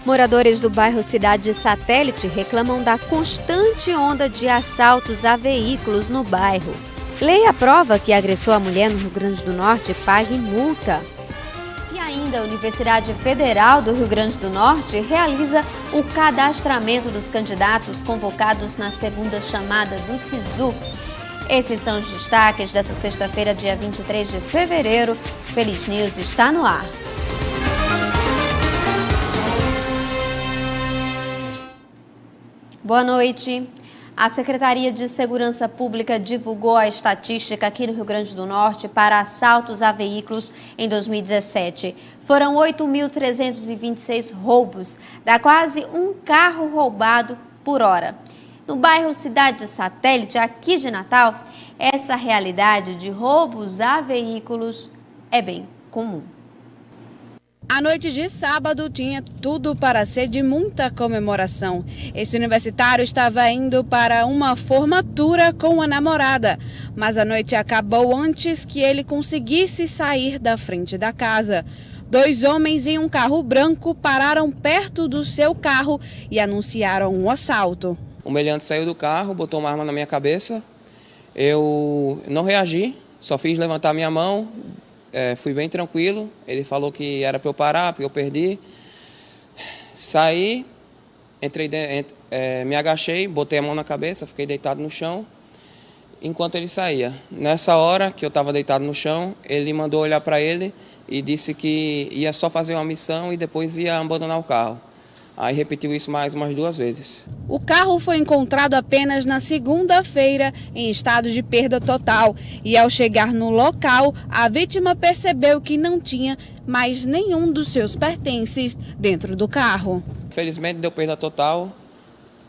Moradores do bairro Cidade Satélite reclamam da constante onda de assaltos a veículos no bairro. Lei aprova que agressou a mulher no Rio Grande do Norte pague multa. E ainda a Universidade Federal do Rio Grande do Norte realiza o cadastramento dos candidatos convocados na segunda chamada do SISU. Esses são os destaques desta sexta-feira, dia 23 de fevereiro. Feliz News está no ar. Boa noite. A Secretaria de Segurança Pública divulgou a estatística aqui no Rio Grande do Norte para assaltos a veículos em 2017. Foram 8.326 roubos, dá quase um carro roubado por hora. No bairro Cidade Satélite, aqui de Natal, essa realidade de roubos a veículos é bem comum. A noite de sábado tinha tudo para ser de muita comemoração. Esse universitário estava indo para uma formatura com a namorada, mas a noite acabou antes que ele conseguisse sair da frente da casa. 2 homens em um carro branco pararam perto do seu carro e anunciaram um assalto. O meliante saiu do carro, botou uma arma na minha cabeça. Eu não reagi, só fiz levantar minha mão. Fui bem tranquilo, ele falou que era para eu parar, porque eu perdi. Saí, entrei dentro, me agachei, botei a mão na cabeça, fiquei deitado no chão, enquanto ele saía. Nessa hora que eu estava deitado no chão, ele mandou olhar para ele e disse que ia só fazer uma missão e depois ia abandonar o carro. Aí repetiu isso mais umas 2 vezes. O carro foi encontrado apenas na segunda-feira em estado de perda total. E ao chegar no local, a vítima percebeu que não tinha mais nenhum dos seus pertences dentro do carro. Felizmente deu perda total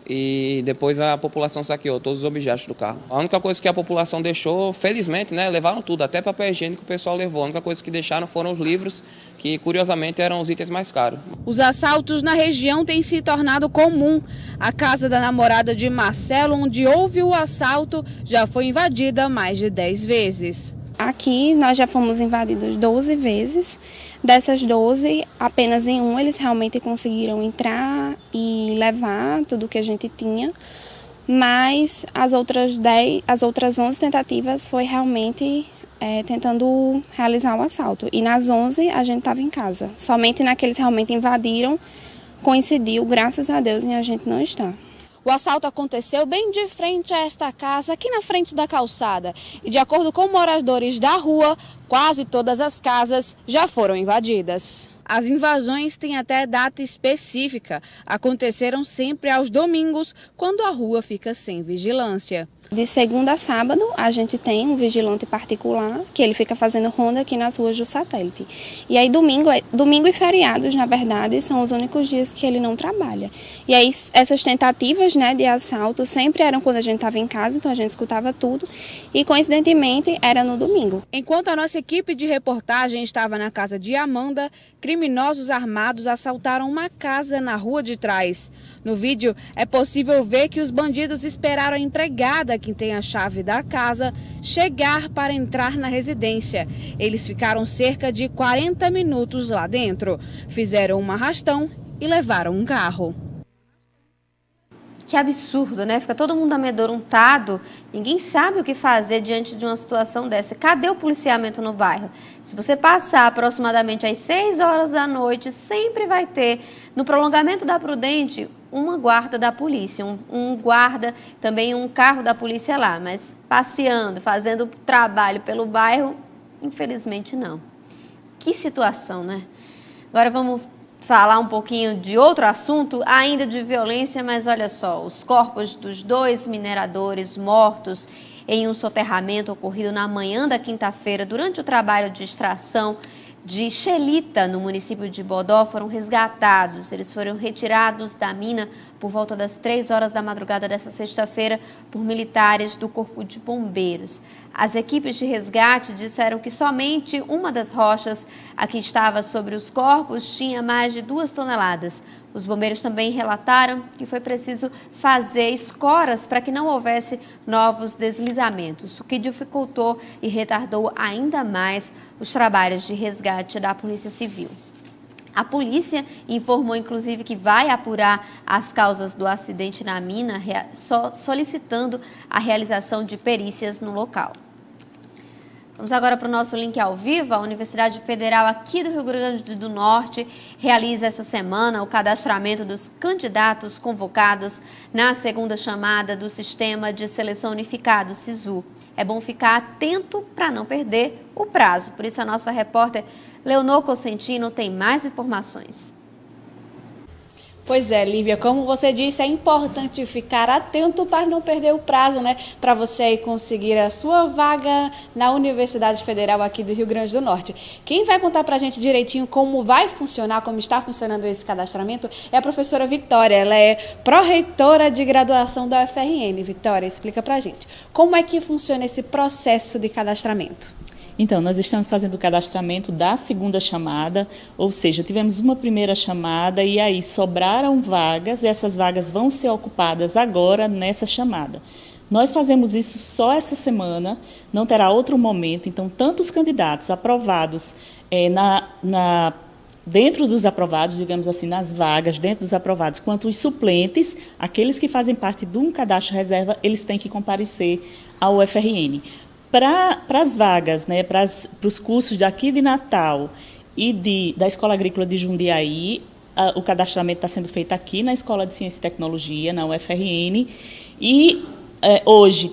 e depois a população saqueou todos os objetos do carro. A única coisa que a população deixou, felizmente, levaram tudo, até papel higiênico o pessoal levou. A única coisa que deixaram foram os livros, que curiosamente eram os itens mais caros. Os assaltos na região têm se tornado comum. A casa da namorada de Marcelo, onde houve o assalto, já foi invadida mais de 10 vezes. Aqui nós já fomos invadidos 12 vezes. Dessas 12, apenas em um eles realmente conseguiram entrar e levar tudo que a gente tinha. Mas as outras 11 tentativas foi realmente tentando realizar o assalto. E nas 11 a gente estava em casa. Somente naqueles realmente invadiram, coincidiu, graças a Deus, em a gente não estar. O assalto aconteceu bem de frente a esta casa, aqui na frente da calçada. E de acordo com moradores da rua, quase todas as casas já foram invadidas. As invasões têm até data específica. Aconteceram sempre aos domingos, quando a rua fica sem vigilância. De segunda a sábado, a gente tem um vigilante particular, que ele fica fazendo ronda aqui nas ruas do satélite. E aí domingo e feriados, na verdade, são os únicos dias que ele não trabalha. E aí essas tentativas, de assalto sempre eram quando a gente estava em casa, então a gente escutava tudo. E coincidentemente era no domingo. Enquanto a nossa equipe de reportagem estava na casa de Amanda, criminosos armados assaltaram uma casa na rua de trás. No vídeo é possível ver que os bandidos esperaram a empregada, que tem a chave da casa, chegar para entrar na residência. Eles ficaram cerca de 40 minutos lá dentro, fizeram um arrastão e levaram um carro. Que absurdo, né? Fica todo mundo amedrontado, ninguém sabe o que fazer diante de uma situação dessa. Cadê o policiamento no bairro? Se você passar aproximadamente às 6 horas da noite, sempre vai ter, no prolongamento da Prudente, uma guarda da polícia, um guarda, também um carro da polícia lá, mas passeando, fazendo trabalho pelo bairro, infelizmente não. Que situação, né? Agora vamos falar um pouquinho de outro assunto, ainda de violência, mas olha só, os corpos dos 2 mineradores mortos em um soterramento ocorrido na manhã da quinta-feira durante o trabalho de extração de Xelita, no município de Bodó, foram resgatados. Eles foram retirados da mina por volta das 3 horas da madrugada desta sexta-feira por militares do Corpo de Bombeiros. As equipes de resgate disseram que somente uma das rochas a que estava sobre os corpos tinha mais de 2 toneladas. Os bombeiros também relataram que foi preciso fazer escoras para que não houvesse novos deslizamentos, o que dificultou e retardou ainda mais os trabalhos de resgate da Polícia Civil. A polícia informou, inclusive, que vai apurar as causas do acidente na mina, solicitando a realização de perícias no local. Vamos agora para o nosso link ao vivo. A Universidade Federal aqui do Rio Grande do Norte realiza essa semana o cadastramento dos candidatos convocados na segunda chamada do Sistema de Seleção Unificado, SISU. É bom ficar atento para não perder o prazo. Por isso, a nossa repórter Leonor Cosentino tem mais informações. Pois é, Lívia, como você disse, é importante ficar atento para não perder o prazo, né? Para você aí conseguir a sua vaga na Universidade Federal aqui do Rio Grande do Norte. Quem vai contar para a gente direitinho como vai funcionar, como está funcionando esse cadastramento, é a professora Vitória. Ela é pró-reitora de graduação da UFRN. Vitória, explica para a gente. Como é que funciona esse processo de cadastramento? Então, nós estamos fazendo o cadastramento da segunda chamada, ou seja, tivemos uma primeira chamada e aí sobraram vagas, e essas vagas vão ser ocupadas agora nessa chamada. Nós fazemos isso só essa semana, não terá outro momento, então tanto os candidatos aprovados dentro dos aprovados, digamos assim, nas vagas, dentro dos aprovados, quanto os suplentes, aqueles que fazem parte de um cadastro reserva, eles têm que comparecer ao UFRN. Para as vagas, né, para os cursos daqui de Natal e da Escola Agrícola de Jundiaí, o cadastramento está sendo feito aqui na Escola de Ciência e Tecnologia, na UFRN, e hoje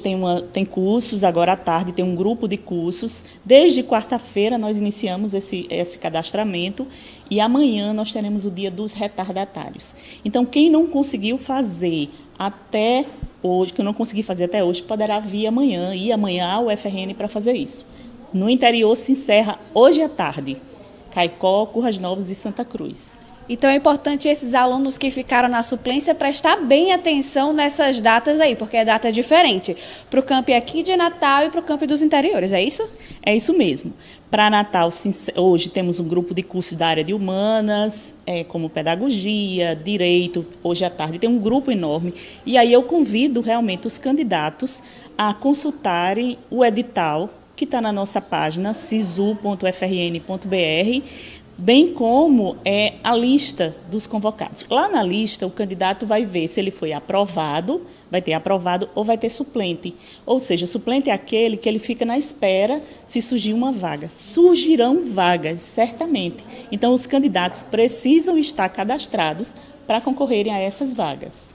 tem cursos, agora à tarde tem um grupo de cursos. Desde quarta-feira nós iniciamos esse cadastramento e amanhã nós teremos o dia dos retardatários. Então, quem não conseguiu fazer até hoje, que eu não consegui fazer até hoje, poderá ir amanhã ao UFRN para fazer isso. No interior se encerra hoje à tarde, Caicó, Currais Novos e Santa Cruz. Então é importante esses alunos que ficaram na suplência prestar bem atenção nessas datas aí, porque é data diferente para o campi aqui de Natal e para o campi dos interiores, é isso? É isso mesmo. Para Natal, hoje temos um grupo de cursos da área de humanas, como pedagogia, direito, hoje à tarde tem um grupo enorme. E aí eu convido realmente os candidatos a consultarem o edital que está na nossa página, sisu.frn.br, bem como a lista dos convocados. Lá na lista, o candidato vai ver se ele foi aprovado, vai ter aprovado ou vai ter suplente. Ou seja, suplente é aquele que ele fica na espera se surgir uma vaga. Surgirão vagas, certamente. Então, os candidatos precisam estar cadastrados para concorrerem a essas vagas.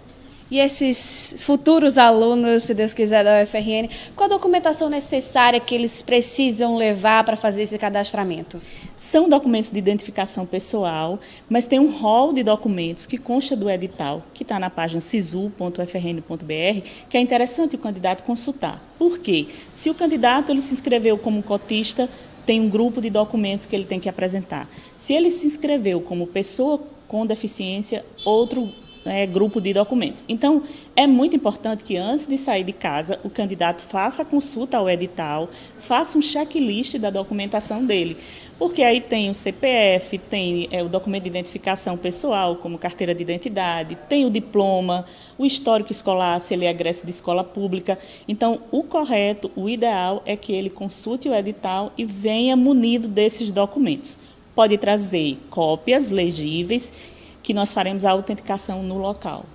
E esses futuros alunos, se Deus quiser, da UFRN, qual a documentação necessária que eles precisam levar para fazer esse cadastramento? São documentos de identificação pessoal, mas tem um rol de documentos que consta do edital, que está na página sisu.frn.br, que é interessante o candidato consultar. Por quê? Se o candidato ele se inscreveu como cotista, tem um grupo de documentos que ele tem que apresentar. Se ele se inscreveu como pessoa com deficiência, outro grupo de documentos. Então, é muito importante que antes de sair de casa, o candidato faça a consulta ao edital, faça um checklist da documentação dele, porque aí tem o CPF, tem o documento de identificação pessoal, como carteira de identidade, tem o diploma, o histórico escolar, se ele é egresso de escola pública. Então, o correto, o ideal é que ele consulte o edital e venha munido desses documentos. Pode trazer cópias legíveis, que nós faremos a autenticação no local.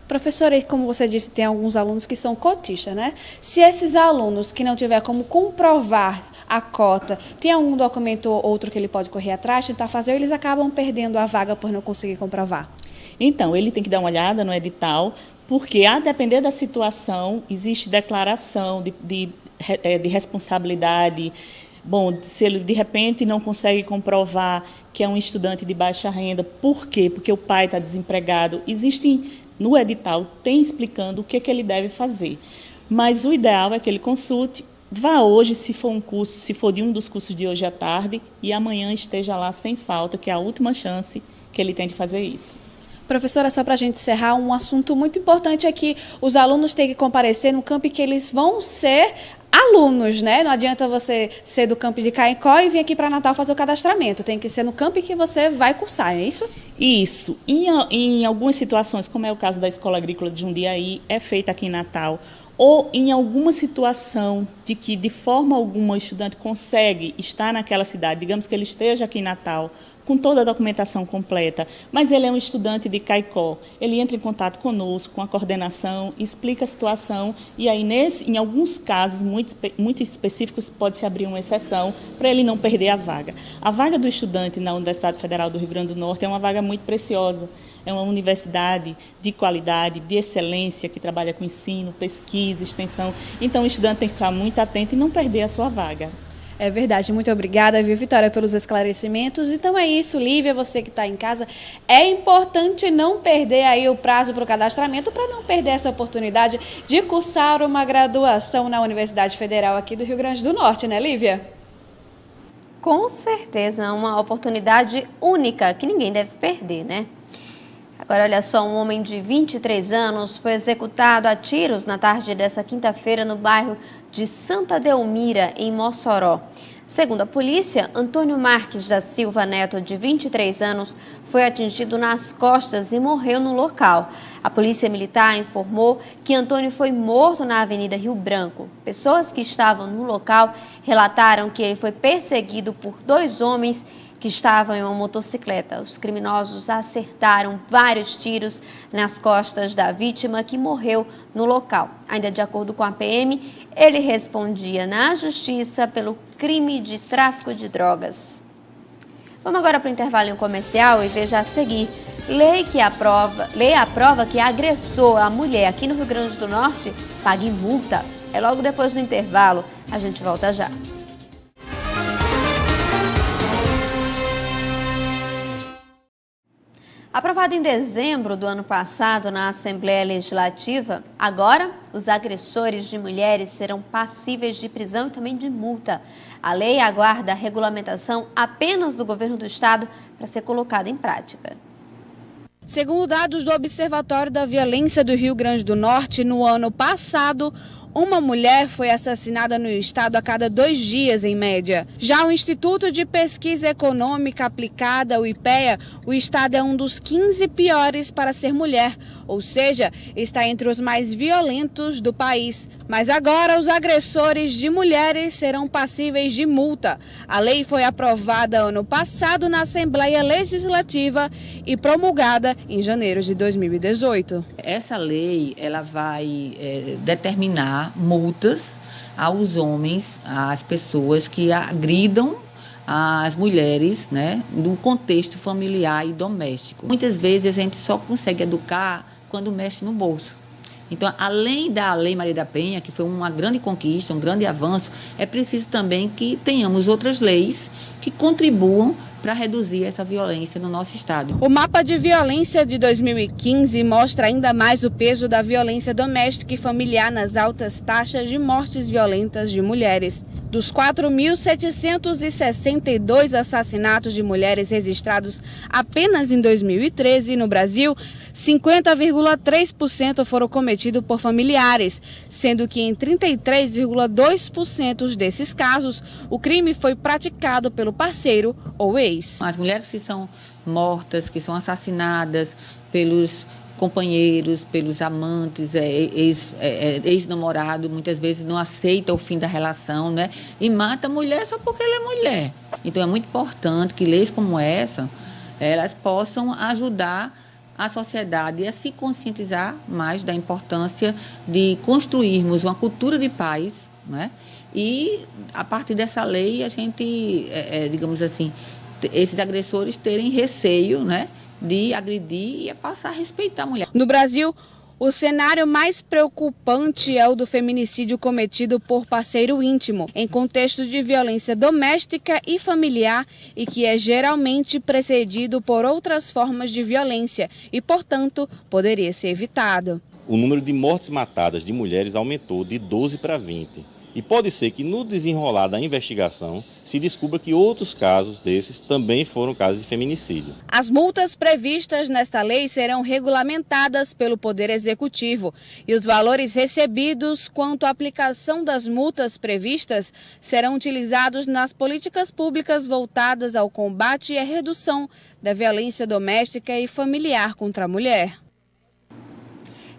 Professora, como você disse, tem alguns alunos que são cotistas, né? Se esses alunos que não tiver como comprovar a cota, tem algum documento ou outro que ele pode correr atrás, tentar fazer, ou eles acabam perdendo a vaga por não conseguir comprovar? Então, ele tem que dar uma olhada no edital, porque, a depender da situação, existe declaração de responsabilidade. Bom, se ele de repente não consegue comprovar que é um estudante de baixa renda, por quê? Porque o pai está desempregado. No edital, tem explicando o que ele deve fazer. Mas o ideal é que ele consulte, vá hoje, se for um curso, se for de um dos cursos de hoje à tarde, e amanhã esteja lá sem falta, que é a última chance que ele tem de fazer isso. Professora, só para a gente encerrar, um assunto muito importante é que os alunos têm que comparecer no campo que eles vão ser alunos, né? Não adianta você ser do campo de Caicó e vir aqui para Natal fazer o cadastramento. Tem que ser no campo que você vai cursar, é isso? Isso. Em algumas situações, como é o caso da Escola Agrícola de Jundiaí, é feita aqui em Natal, ou em alguma situação de que, de forma alguma, o estudante consegue estar naquela cidade, digamos que ele esteja aqui em Natal, com toda a documentação completa, mas ele é um estudante de Caicó, ele entra em contato conosco, com a coordenação, explica a situação, e aí, em alguns casos muito específicos, pode-se abrir uma exceção para ele não perder a vaga. A vaga do estudante na Universidade Federal do Rio Grande do Norte é uma vaga muito preciosa, é uma universidade de qualidade, de excelência, que trabalha com ensino, pesquisa, extensão, então o estudante tem que ficar muito atento e não perder a sua vaga. É verdade, muito obrigada, viu, Vitória, pelos esclarecimentos. Então é isso, Lívia, você que está em casa, é importante não perder aí o prazo para o cadastramento, para não perder essa oportunidade de cursar uma graduação na Universidade Federal aqui do Rio Grande do Norte, né, Lívia? Com certeza, uma oportunidade única que ninguém deve perder, né? Agora, olha só, um homem de 23 anos foi executado a tiros na tarde dessa quinta-feira no bairro de Santa Delmira, em Mossoró. Segundo a polícia, Antônio Marques da Silva Neto, de 23 anos, foi atingido nas costas e morreu no local. A polícia militar informou que Antônio foi morto na Avenida Rio Branco. Pessoas que estavam no local relataram que ele foi perseguido por 2 homens que estavam em uma motocicleta. Os criminosos acertaram vários tiros nas costas da vítima, que morreu no local. Ainda de acordo com a PM, ele respondia na justiça pelo crime de tráfico de drogas. Vamos agora para o intervalo comercial e veja a seguir. Lei aprova que agressor a mulher aqui no Rio Grande do Norte pague multa. É logo depois do intervalo. A gente volta já. Aprovado em dezembro do ano passado na Assembleia Legislativa, agora os agressores de mulheres serão passíveis de prisão e também de multa. A lei aguarda a regulamentação apenas do governo do estado para ser colocada em prática. Segundo dados do Observatório da Violência do Rio Grande do Norte, no ano passado, uma mulher foi assassinada no estado a cada 2 dias, em média. Já o Instituto de Pesquisa Econômica Aplicada, o IPEA, o estado é um dos 15 piores para ser mulher, ou seja, está entre os mais violentos do país. Mas agora os agressores de mulheres serão passíveis de multa. A lei foi aprovada ano passado na Assembleia Legislativa e promulgada em janeiro de 2018. Essa lei ela vai determinar multas aos homens, às pessoas que agridam as mulheres, né, no contexto familiar e doméstico. Muitas vezes a gente só consegue educar quando mexe no bolso. Então, além da Lei Maria da Penha, que foi uma grande conquista, um grande avanço, é preciso também que tenhamos outras leis que contribuam para reduzir essa violência no nosso estado. O mapa de violência de 2015 mostra ainda mais o peso da violência doméstica e familiar nas altas taxas de mortes violentas de mulheres. Dos 4.762 assassinatos de mulheres registrados apenas em 2013 no Brasil, 50,3% foram cometidos por familiares, sendo que em 33,2% desses casos, o crime foi praticado pelo parceiro ou ex. As mulheres que são mortas, que são assassinadas pelos companheiros, pelos amantes, ex-namorado, muitas vezes não aceita o fim da relação, né? E mata a mulher só porque ela é mulher. Então é muito importante que leis como essa, elas possam ajudar a sociedade a se conscientizar mais da importância de construirmos uma cultura de paz, né? E a partir dessa lei a gente, digamos assim, esses agressores terem receio, né, de agredir e passar a respeitar a mulher. No Brasil, o cenário mais preocupante é o do feminicídio cometido por parceiro íntimo, em contexto de violência doméstica e familiar, e que é geralmente precedido por outras formas de violência e, portanto, poderia ser evitado. O número de mortes matadas de mulheres aumentou de 12 para 20. E pode ser que no desenrolar da investigação se descubra que outros casos desses também foram casos de feminicídio. As multas previstas nesta lei serão regulamentadas pelo Poder Executivo e os valores recebidos quanto à aplicação das multas previstas serão utilizados nas políticas públicas voltadas ao combate e à redução da violência doméstica e familiar contra a mulher.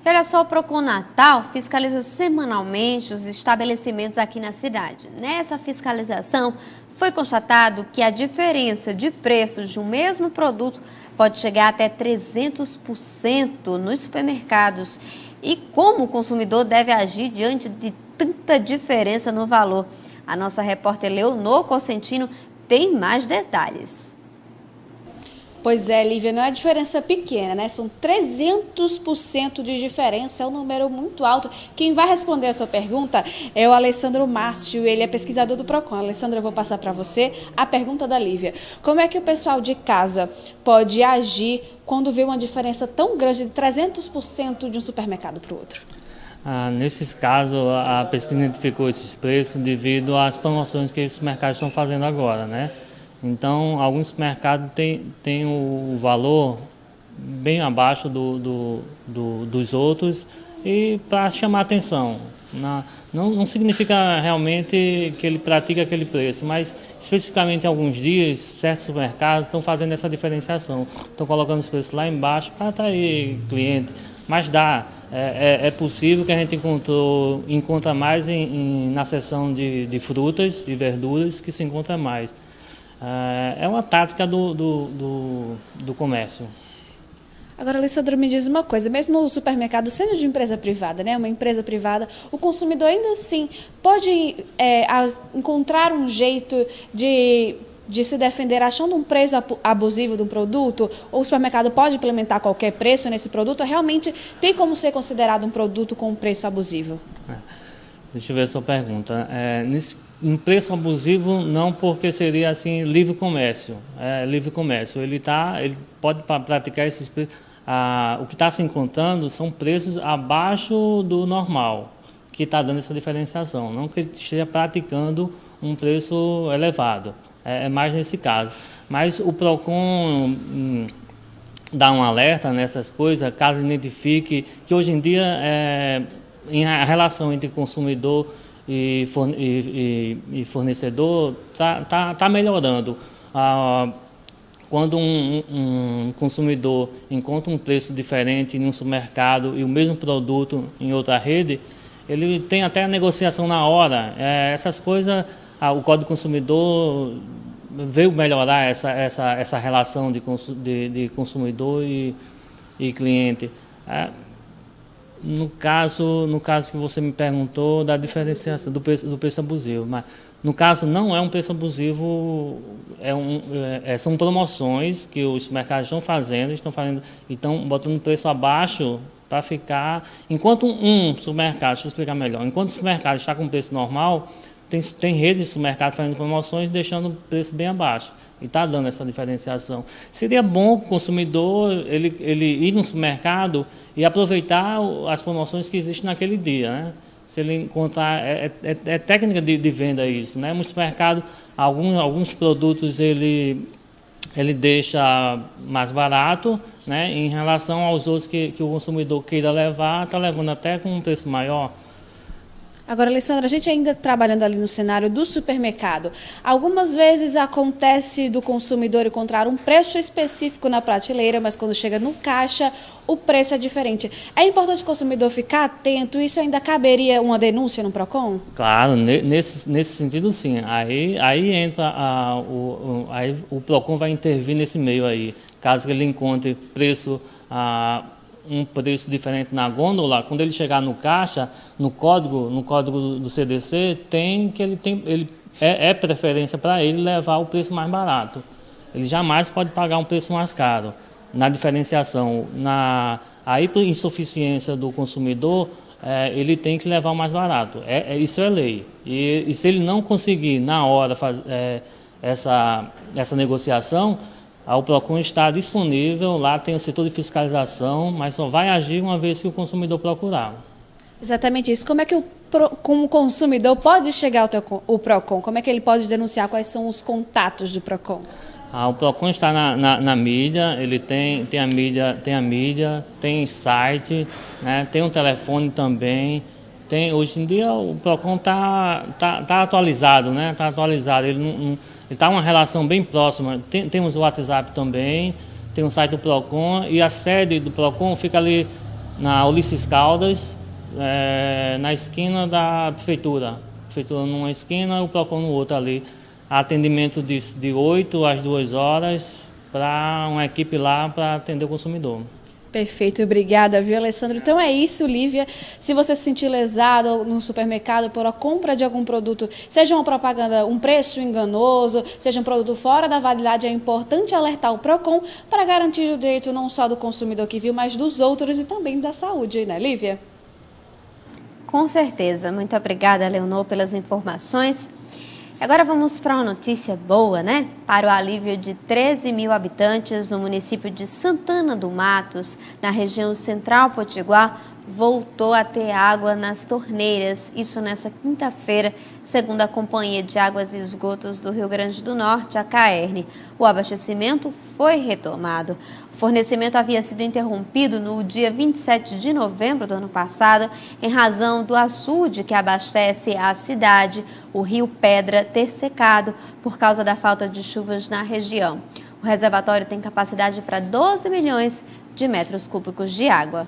Olha só, o Procon Natal fiscaliza semanalmente os estabelecimentos aqui na cidade. Nessa fiscalização, foi constatado que a diferença de preços de um mesmo produto pode chegar até 300% nos supermercados. E como o consumidor deve agir diante de tanta diferença no valor? A nossa repórter Leonor Cosentino tem mais detalhes. Pois é, Lívia, não é diferença pequena, né? São 300% de diferença, é um número muito alto. Quem vai responder a sua pergunta é o Alessandro Márcio, ele é pesquisador do Procon. Alessandro, eu vou passar para você a pergunta da Lívia. Como é que o pessoal de casa pode agir quando vê uma diferença tão grande de 300% de um supermercado para o outro? Nesses casos, a pesquisa identificou esses preços devido às promoções que os mercados estão fazendo agora, né? Então, alguns mercados têm o valor bem abaixo dos outros e para chamar atenção. Não significa realmente que ele pratica aquele preço, mas especificamente em alguns dias, certos supermercados estão fazendo essa diferenciação. Estão colocando os preços lá embaixo para atrair cliente. Mas é possível que a gente encontra mais na seção de frutas e verduras que se encontra mais. É uma tática do comércio. Agora, Alessandro, me diz uma coisa, mesmo o supermercado sendo de empresa privada, né, uma empresa privada, o consumidor ainda assim pode encontrar um jeito de se defender achando um preço abusivo de um produto, ou o supermercado pode implementar qualquer preço nesse produto, realmente tem como ser considerado um produto com um preço abusivo? Deixa eu ver a sua pergunta. Um preço abusivo não, porque seria assim livre comércio. Livre comércio. Ele pode praticar esses preços. O que está se encontrando são preços abaixo do normal, que está dando essa diferenciação. Não que ele esteja praticando um preço elevado. É mais nesse caso. Mas o Procon dá um alerta nessas coisas, caso identifique que hoje em dia a relação entre consumidor e fornecedor está melhorando. Quando um consumidor encontra um preço diferente em um supermercado e o mesmo produto em outra rede, ele tem até a negociação na hora. Essas coisas, o Código do Consumidor veio melhorar essa relação de consumidor e cliente. No caso que você me perguntou da diferenciação do preço abusivo, mas no caso não é um preço abusivo, são promoções que os mercados estão fazendo e estão botando preço abaixo para ficar. Enquanto um supermercado, deixa eu explicar melhor, enquanto o supermercado está com preço normal, tem redes de supermercados fazendo promoções deixando o preço bem abaixo. E está dando essa diferenciação. Seria bom para o consumidor ele ir no supermercado e aproveitar as promoções que existem naquele dia, né? Se ele encontrar... É técnica de venda isso, né? No supermercado, alguns produtos ele deixa mais barato, né? Em relação aos outros que o consumidor queira levar, está levando até com um preço maior. Agora, Alessandra, a gente ainda trabalhando ali no cenário do supermercado, algumas vezes acontece do consumidor encontrar um preço específico na prateleira, mas quando chega no caixa, o preço é diferente. É importante o consumidor ficar atento? Isso ainda caberia uma denúncia no Procon? Claro, nesse sentido sim. Aí entra aí o Procon vai intervir nesse meio aí. Caso ele encontre preço... um preço diferente na gôndola, quando ele chegar no caixa, no código do CDC, é preferência para ele levar o preço mais barato. Ele jamais pode pagar um preço mais caro. Na diferenciação, aí por insuficiência do consumidor, ele tem que levar o mais barato. Isso é lei. E se ele não conseguir, na hora, fazer essa negociação, o Procon está disponível, lá tem o setor de fiscalização, mas só vai agir uma vez que o consumidor procurar. Exatamente isso. Como é que o como consumidor, pode chegar o PROCON? Como é que ele pode denunciar? Quais são os contatos do PROCON? O PROCON está na mídia, ele tem a mídia, tem site, né, tem um telefone também. Hoje em dia o PROCON tá atualizado, né? Está atualizado. Ele está uma relação bem próxima. Temos o WhatsApp também, tem o site do PROCON e a sede do PROCON fica ali na Ulisses Caldas, na esquina da prefeitura. A prefeitura numa esquina e o PROCON no outro ali. Atendimento de 8 às 2 horas para uma equipe lá para atender o consumidor. Perfeito, obrigada, viu, Alessandro? Então é isso, Lívia. Se você se sentir lesado no supermercado por a compra de algum produto, seja uma propaganda, um preço enganoso, seja um produto fora da validade, é importante alertar o PROCON para garantir o direito não só do consumidor que viu, mas dos outros e também da saúde, né, Lívia? Com certeza. Muito obrigada, Leonor, pelas informações. Agora vamos para uma notícia boa, né? Para o alívio de 13 mil habitantes, o município de Santana do Matos, na região central potiguar, voltou a ter água nas torneiras, isso nessa quinta-feira, segundo a Companhia de Águas e Esgotos do Rio Grande do Norte, a CAERN. O abastecimento foi retomado. O fornecimento havia sido interrompido no dia 27 de novembro do ano passado, em razão do açude que abastece a cidade, o Rio Pedra, ter secado por causa da falta de chuvas na região. O reservatório tem capacidade para 12 milhões de metros cúbicos de água.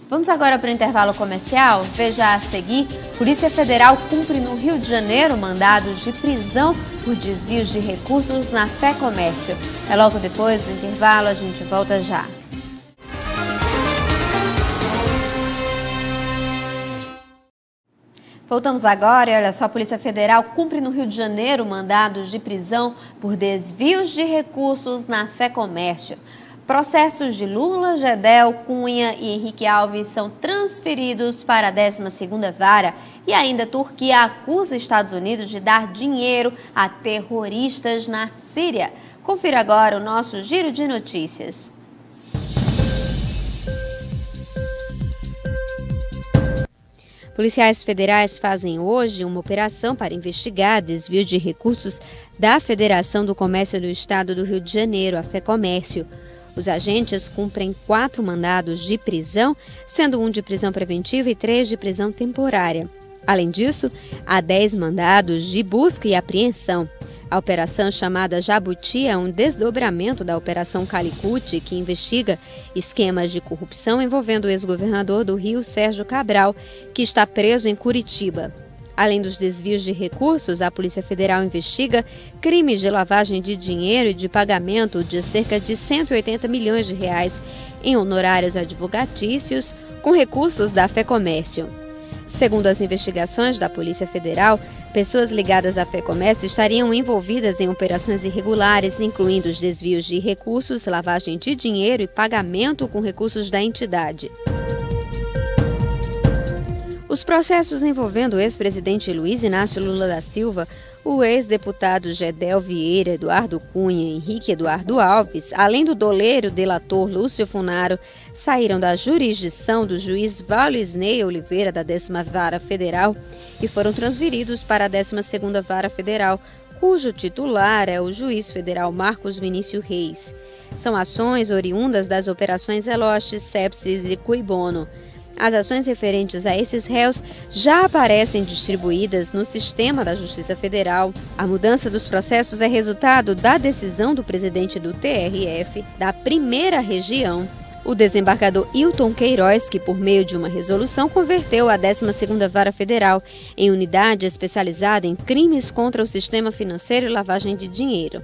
Vamos agora para o intervalo comercial. Veja a seguir, Polícia Federal cumpre no Rio de Janeiro mandados de prisão por desvios de recursos na Fé Comércio. É logo depois do intervalo, a gente volta já. Voltamos agora e olha só, a Polícia Federal cumpre no Rio de Janeiro mandados de prisão por desvios de recursos na Fé Comércio. Processos de Lula, Gedel, Cunha e Henrique Alves são transferidos para a 12ª Vara e ainda a Turquia acusa Estados Unidos de dar dinheiro a terroristas na Síria. Confira agora o nosso giro de notícias. Policiais federais fazem hoje uma operação para investigar desvio de recursos da Federação do Comércio do Estado do Rio de Janeiro, a FEComércio. Os agentes cumprem 4 mandados de prisão, sendo 1 de prisão preventiva e 3 de prisão temporária. Além disso, há 10 mandados de busca e apreensão. A operação chamada Jabuti é um desdobramento da Operação Calicut, que investiga esquemas de corrupção envolvendo o ex-governador do Rio, Sérgio Cabral, que está preso em Curitiba. Além dos desvios de recursos, a Polícia Federal investiga crimes de lavagem de dinheiro e de pagamento de cerca de 180 milhões de reais em honorários advocatícios com recursos da FEComércio. Segundo as investigações da Polícia Federal, pessoas ligadas à FEComércio estariam envolvidas em operações irregulares, incluindo os desvios de recursos, lavagem de dinheiro e pagamento com recursos da entidade. Os processos envolvendo o ex-presidente Luiz Inácio Lula da Silva, o ex-deputado Gedel Vieira, Eduardo Cunha e Henrique Eduardo Alves, além do doleiro delator Lúcio Funaro, saíram da jurisdição do juiz Valisney Oliveira, da 10ª Vara Federal, e foram transferidos para a 12ª Vara Federal, cujo titular é o juiz federal Marcos Vinícius Reis. São ações oriundas das operações Eloste, Sepsis e Cui Bono. As ações referentes a esses réus já aparecem distribuídas no sistema da Justiça Federal. A mudança dos processos é resultado da decisão do presidente do TRF da 1ª Região, o desembargador Hilton Queiroz, que por meio de uma resolução converteu a 12ª Vara Federal em unidade especializada em crimes contra o sistema financeiro e lavagem de dinheiro.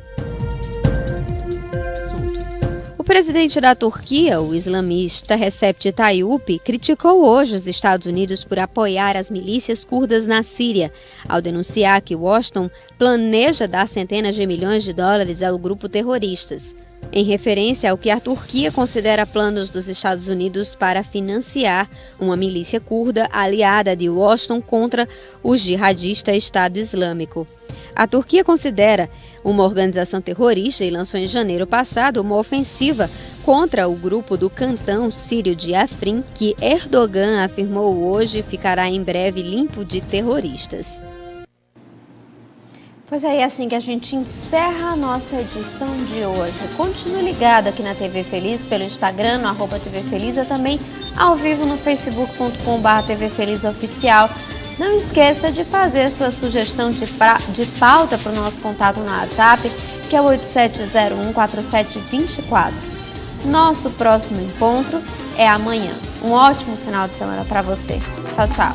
O presidente da Turquia, o islamista Recep Tayyip, criticou hoje os Estados Unidos por apoiar as milícias curdas na Síria, ao denunciar que Washington planeja dar centenas de milhões de dólares ao grupo terroristas. em referência ao que a Turquia considera planos dos Estados Unidos para financiar uma milícia curda aliada de Washington contra o jihadista Estado Islâmico. A Turquia considera uma organização terrorista e lançou em janeiro passado uma ofensiva contra o grupo do cantão sírio de Afrin, que Erdogan afirmou hoje ficará em breve limpo de terroristas. Pois é assim que a gente encerra a nossa edição de hoje. Continue ligado aqui na TV Feliz, pelo Instagram, no @TV Feliz, ou também ao vivo no facebook.com/TV Feliz Oficial. Não esqueça de fazer sua sugestão de pauta para o nosso contato no WhatsApp, que é o 87014724. Nosso próximo encontro é amanhã. Um ótimo final de semana para você. Tchau, tchau.